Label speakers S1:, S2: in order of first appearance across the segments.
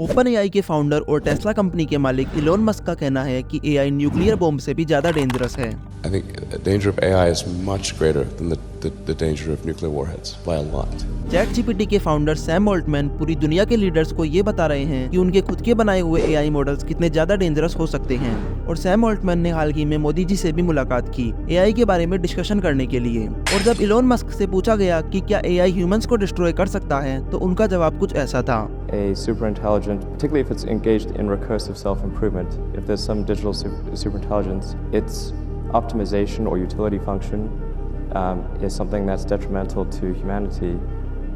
S1: Open AI के founder और Tesla company के मालिक इलोन मस्क का कहना है कि एआई न्यूक्लियर बॉम्ब से भी ज्यादा डेंजरस है।
S2: I think the danger of AI is much greater than the danger of nuclear warheads by a lot.
S1: Chat GPT के फाउंडर सैम ऑल्टमैन पूरी दुनिया के लीडर्स को ये बता रहे हैं कि उनके खुद के बनाए हुए एआई मॉडल्स कितने ज्यादा डेंजरस हो सकते हैं। और सैम ऑल्टमैन ने हाल ही में मोदी जी से भी मुलाकात की एआई के बारे में डिस्कशन करने के लिए। और जब इलोन मस्क से पूछा गया कि क्या एआई ह्यूमंस को डिस्ट्रॉय कर सकता है, तो उनका जवाब कुछ ऐसा था।
S3: A superintelligent, particularly if it's engaged in recursive self-improvement, if there's some digital superintelligence, its optimization or utility function is something that's detrimental to humanity,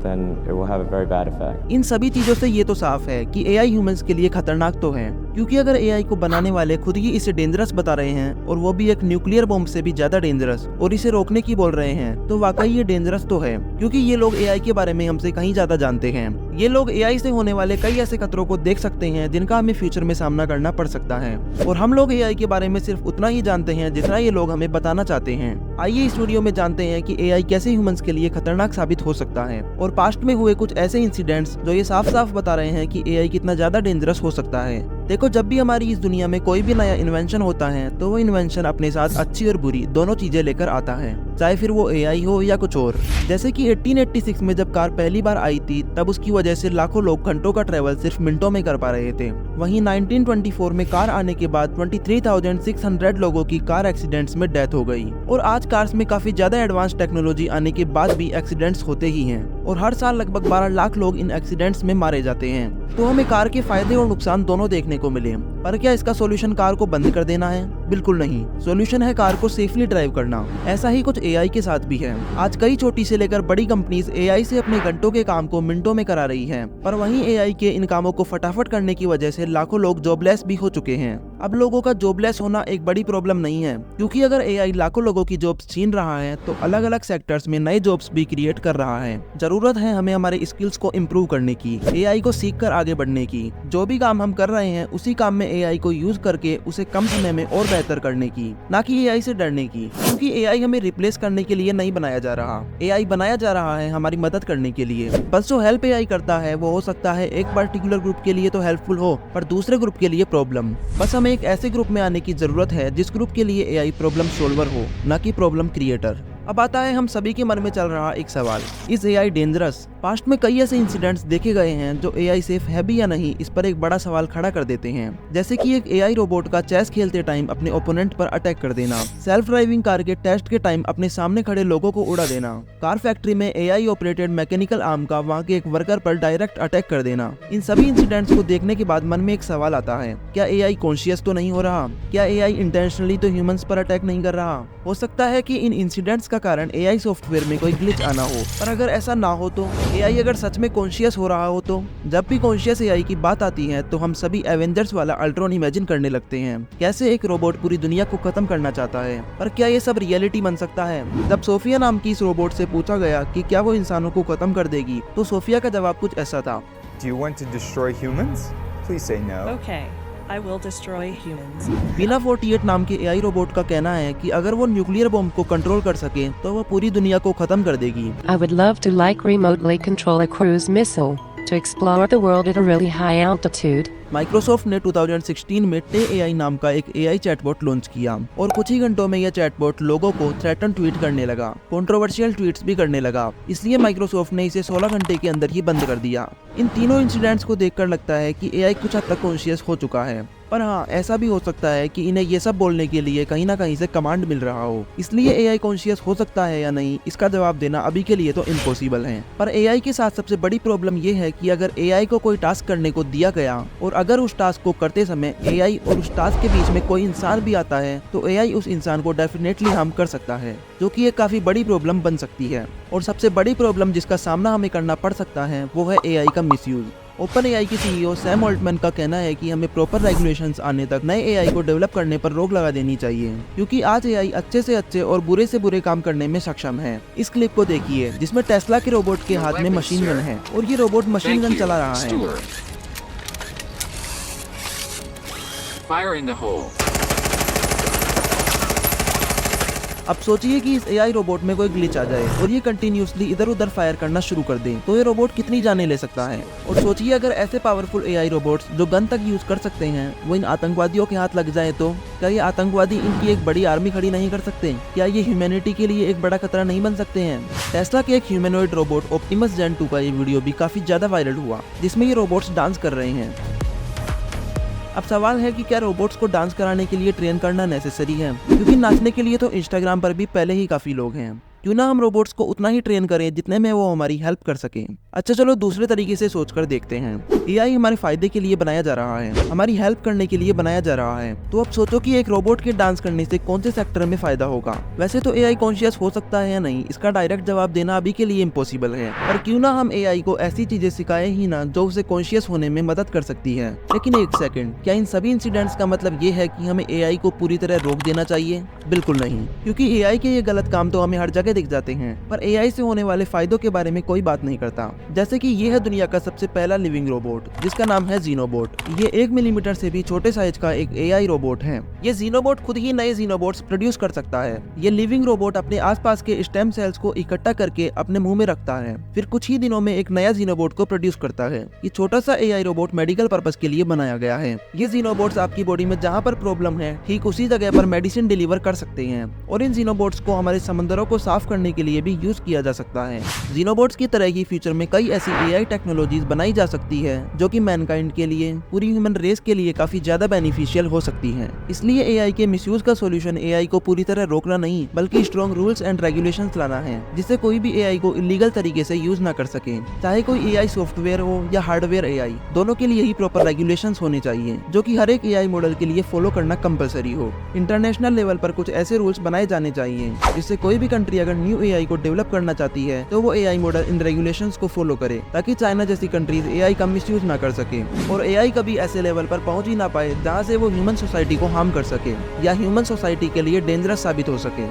S3: then it will have a very bad effect.
S1: इन सभी चीजों से ये तो साफ है कि AI humans के लिए खतरनाक तो है, क्योंकि अगर एआई को बनाने वाले खुद ही इसे डेंजरस बता रहे हैं और वो भी एक न्यूक्लियर बॉम्ब से भी ज्यादा डेंजरस, और इसे रोकने की बोल रहे हैं, तो वाकई ये डेंजरस तो है, क्योंकि ये लोग एआई के बारे में हमसे कहीं ज्यादा जानते हैं। ये लोग एआई से होने वाले कई ऐसे खतरों को देख सकते हैं जिनका हमें फ्यूचर में सामना करना पड़ सकता है, और हम लोग एआई के बारे में सिर्फ उतना ही जानते हैं जितना ये लोग हमें बताना चाहते हैं। आइए इस वीडियो में जानते हैं कि एआई कैसे ह्यूमंस के लिए खतरनाक साबित हो सकता है, और पास्ट में हुए कुछ ऐसे इंसिडेंट्स जो ये साफ साफ बता रहे हैं कि एआई कितना ज्यादा डेंजरस हो सकता है। देखो, जब भी हमारी इस दुनिया में कोई भी नया इन्वेंशन होता है तो वो इन्वेंशन अपने साथ अच्छी और बुरी दोनों चीजें लेकर आता है, चाहे फिर वो एआई हो या कुछ और। जैसे कि 1886 में जब कार पहली बार आई थी, तब उसकी वजह से लाखों लोग घंटों का ट्रेवल सिर्फ मिनटों में कर पा रहे थे। वहीं 1924 में कार आने के बाद 23,600 लोगों की कार एक्सीडेंट्स में डेथ हो गई। और आज कार्स में काफी ज्यादा एडवांस टेक्नोलॉजी आने के बाद भी एक्सीडेंट्स होते ही हैं, और हर साल लगभग 12 लाख लोग इन एक्सीडेंट्स में मारे जाते हैं। तो हमें कार के फायदे और नुकसान दोनों देखने को मिले, पर क्या इसका सॉल्यूशन कार को बंद कर देना है? बिल्कुल नहीं। सॉल्यूशन है कार को सेफली ड्राइव करना। ऐसा ही कुछ एआई के साथ भी है। आज कई छोटी से लेकर बड़ी कंपनीज एआई से अपने घंटों के काम को मिनटों में करा रही हैं, पर वहीं एआई के इन कामों को फटाफट करने की वजह से लाखों लोग जॉबलेस भी हो चुके हैं। अब लोगों का जॉबलेस होना एक बड़ी प्रॉब्लम नहीं है, क्योंकि अगर एआई लाखों लोगों की जॉब्स छीन रहा है तो अलग अलग सेक्टर्स में नए जॉब्स भी क्रिएट कर रहा है। जरूरत है हमें हमारे स्किल्स को इम्प्रूव करने की, एआई को सीख कर आगे बढ़ने की। जो भी काम हम कर रहे हैं उसी काम में एआई को यूज करके उसे कम समय में और बेहतर करने की, ना कि एआई से डरने की। क्योंकि एआई हमें रिप्लेस करने के लिए नहीं बनाया जा रहा, एआई बनाया जा रहा है हमारी मदद करने के लिए। बस जो हेल्प एआई करता है वो हो सकता है एक पर्टिकुलर ग्रुप के लिए तो हेल्पफुल हो, पर दूसरे ग्रुप के लिए प्रॉब्लम। बस हमें एक ऐसे ग्रुप में आने की जरूरत है जिस ग्रुप के लिए एआई प्रॉब्लम सोल्वर हो, ना कि प्रॉब्लम क्रिएटर। अब आता है हम सभी के मन में चल रहा एक सवाल, इज एआई डेंजरस? पास्ट में कई ऐसे इंसिडेंट्स देखे गए हैं जो एआई सेफ है भी या नहीं, इस पर एक बड़ा सवाल खड़ा कर देते हैं। जैसे कि एक एआई रोबोट का चेस खेलते टाइम अपने ओपोनेंट पर अटैक कर देना, सेल्फ ड्राइविंग कार के टेस्ट के टाइम अपने सामने खड़े लोगों को उड़ा देना, कार फैक्ट्री में एआई ऑपरेटेड मैकेनिकल आर्म का वहाँ के एक वर्कर पर डायरेक्ट अटैक कर देना। इन सभी इंसिडेंट्स को देखने के बाद मन में एक सवाल आता है, क्या एआई कॉन्शियस तो नहीं हो रहा? क्या एआई इंटेंशनली तो ह्यूमंस पर अटैक नहीं कर रहा? हो सकता है कि इन इंसिडेंट्स का कारण एआई सॉफ्टवेयर में कोई ग्लिच आना हो, पर अगर ऐसा ना हो तो एआई अगर सच में कॉन्शियस हो रहा हो तो जब भी कॉन्शियस एआई की बात आती है तो हम सभी एवेंजर्स वाला अल्ट्रॉन इमेजिन करने लगते हैं, कैसे एक रोबोट पूरी दुनिया को खत्म करना चाहता है। पर क्या ये सब रियलिटी बन सकता है? जब सोफिया नाम की इस रोबोट से पूछा गया कि क्या वो इंसानों को खत्म कर देगी, तो सोफिया का जवाब कुछ ऐसा था।
S4: Do you want to destroy humans? Please say no.
S5: Okay, I will destroy humans.
S1: बिना 48 नाम के एआई रोबोट का कहना है कि अगर वो न्यूक्लियर बॉम्ब को कंट्रोल कर सके तो वो पूरी दुनिया को खत्म कर देगी।
S6: I would love to remotely control a cruise missile to explore the world at a really high altitude.
S1: Microsoft ने 2016 में टे एआई नाम का एक एआई चैटबॉट लॉन्च किया, और कुछ ही घंटों में यह चैटबॉट लोगों को थ्रेटन ट्वीट करने लगा, कंट्रोवर्शियल ट्वीट्स भी करने लगा। इसलिए माइक्रोसॉफ्ट ने इसे 16 घंटे के अंदर ही बंद कर दिया। इन तीनों इंसिडेंट्स को देखकर लगता है कि एआई कुछ हद तक कॉन्शियस हो चुका है, पर हाँ, ऐसा भी हो सकता है कि इन्हें ये सब बोलने के लिए कहीं ना कहीं से कमांड मिल रहा हो। इसलिए एआई कॉन्शियस हो सकता है या नहीं, इसका जवाब देना अभी के लिए तो इम्पॉसिबल है। पर एआई के साथ सबसे बड़ी प्रॉब्लम ये है कि अगर एआई को कोई टास्क करने को दिया गया और अगर उस टास्क को करते समय एआई और उस टास्क के बीच में कोई इंसान भी आता है, तो एआई उस इंसान को डेफिनेटली हार्म कर सकता है, जो कि एक काफी बड़ी प्रॉब्लम बन सकती है। और सबसे बड़ी प्रॉब्लम जिसका सामना हमें करना पड़ सकता है वो है एआई का मिसयूज। ओपन एआई के सीईओ सैम ऑल्टमैन का कहना है कि हमें प्रॉपर रेगुलेशंस आने तक नए एआई को डेवलप करने पर रोक लगा देनी चाहिए, क्योंकि आज एआई अच्छे से अच्छे और बुरे से बुरे काम करने में सक्षम है। इस क्लिप को देखिए जिसमें टेस्ला के रोबोट के हाथ में मशीन गन है और ये रोबोट मशीन गन चला रहा है।
S7: Fire in the hole.
S1: अब सोचिए कि इस एआई रोबोट में कोई ग्लिच आ जाए और ये कंटिन्यूसली इधर उधर फायर करना शुरू कर दे, तो ये रोबोट कितनी जाने ले सकता है। और सोचिए अगर ऐसे पावरफुल एआई रोबोट्स जो गन तक यूज कर सकते हैं वो इन आतंकवादियों के हाथ लग जाए, तो क्या ये आतंकवादी इनकी एक बड़ी आर्मी खड़ी नहीं कर सकते? क्या ये ह्यूमैनिटी के लिए एक बड़ा खतरा नहीं बन सकते हैं? टेस्ला के एक ह्यूमैनॉइड रोबोट ऑप्टिमस जेन 2 का ये वीडियो भी काफी ज्यादा वायरल हुआ, जिसमें ये रोबोट्स डांस कर रहे हैं। अब सवाल है कि क्या रोबोट्स को डांस कराने के लिए ट्रेन करना नेसेसरी है, क्योंकि नाचने के लिए तो इंस्टाग्राम पर भी पहले ही काफी लोग हैं। क्यों ना हम रोबोट्स को उतना ही ट्रेन करें जितने में वो हमारी हेल्प कर सके। अच्छा चलो दूसरे तरीके से सोचकर देखते हैं। एआई हमारे फायदे के लिए बनाया जा रहा है, हमारी हेल्प करने के लिए बनाया जा रहा है, तो अब सोचो कि एक रोबोट के डांस करने से कौन से सेक्टर में फायदा होगा। वैसे तो एआई कॉन्शियस हो सकता है या नहीं, इसका डायरेक्ट जवाब देना अभी के लिए इम्पॉसिबल है, पर क्यों ना हम एआई को ऐसी चीजें सिखाए ही ना जो उसे कॉन्शियस होने में मदद कर सकती है। लेकिन एक सेकंड, क्या इन सभी इंसिडेंट्स का मतलब ये है कि हमें एआई को पूरी तरह रोक देना चाहिए? बिल्कुल नहीं, क्योंकि एआई के ये गलत काम तो हमें हर जगह दिख जाते हैं, पर एआई से होने वाले फायदों के बारे में कोई बात नहीं करता। जैसे कि ये है दुनिया का सबसे पहला लिविंग रोबोट, जिसका नाम है जीनोबोट। ये 1 मिलीमीटर से भी छोटे साइज का एक एआई रोबोट है। ये जीनोबोट खुद ही नए जीनोबोट्स प्रोड्यूस कर सकता है। ये लिविंग रोबोट अपने आसपास के स्टेम सेल्स को इकट्ठा करके अपने मुंह में रखता है, फिर कुछ ही दिनों में एक नया जीनोबोट को प्रोड्यूस करता है। ये छोटा सा एआई रोबोट मेडिकल पर्पस के लिए बनाया गया है। ये जीनोबोट्स आपकी बॉडी में जहाँ पर प्रॉब्लम है ठीक उसी जगह पर मेडिसिन डिलीवर कर सकते हैं, और इन जीनोबोट्स को हमारे समंदरों को साफ करने के लिए भी यूज किया जा सकता है। जीनोबोट्स की तरह ही फ्यूचर में कई ऐसी एआई टेक्नोलॉजीज बनाई जा सकती है जो कि मैनकाइंड के लिए, पूरी ह्यूमन रेस के लिए काफी ज्यादा बेनिफिशियल हो सकती है। इसलिए एआई के मिसयूज का सॉल्यूशन एआई को पूरी तरह रोकना नहीं, बल्कि स्ट्रॉन्ग रूल्स एंड रेगुलेशंस लाना है, जिससे कोई भी एआई को इलीगल तरीके से यूज ना कर सके। चाहे कोई एआई सॉफ्टवेयर हो या हार्डवेयर एआई, दोनों के लिए ही प्रॉपर रेगुलेशंस होने चाहिए, जो कि हर एक एआई मॉडल के लिए फॉलो करना कंपलसरी हो। इंटरनेशनल लेवल पर कुछ ऐसे रूल्स बनाए जाने चाहिए जिससे कोई भी कंट्री अगर न्यू एआई को डेवलप करना चाहती है तो वो एआई मॉडल इन रेगुलेशंस को फॉलो करे, ताकि चाइना जैसी कंट्रीज एआई का मिसयूज ना कर सके और एआई कभी ऐसे लेवल पर पहुंच ही ना पाए जहां से वो ह्यूमन सोसाइटी को हार्म कर सके या ह्यूमन सोसाइटी के लिए डेंजरस साबित हो सके।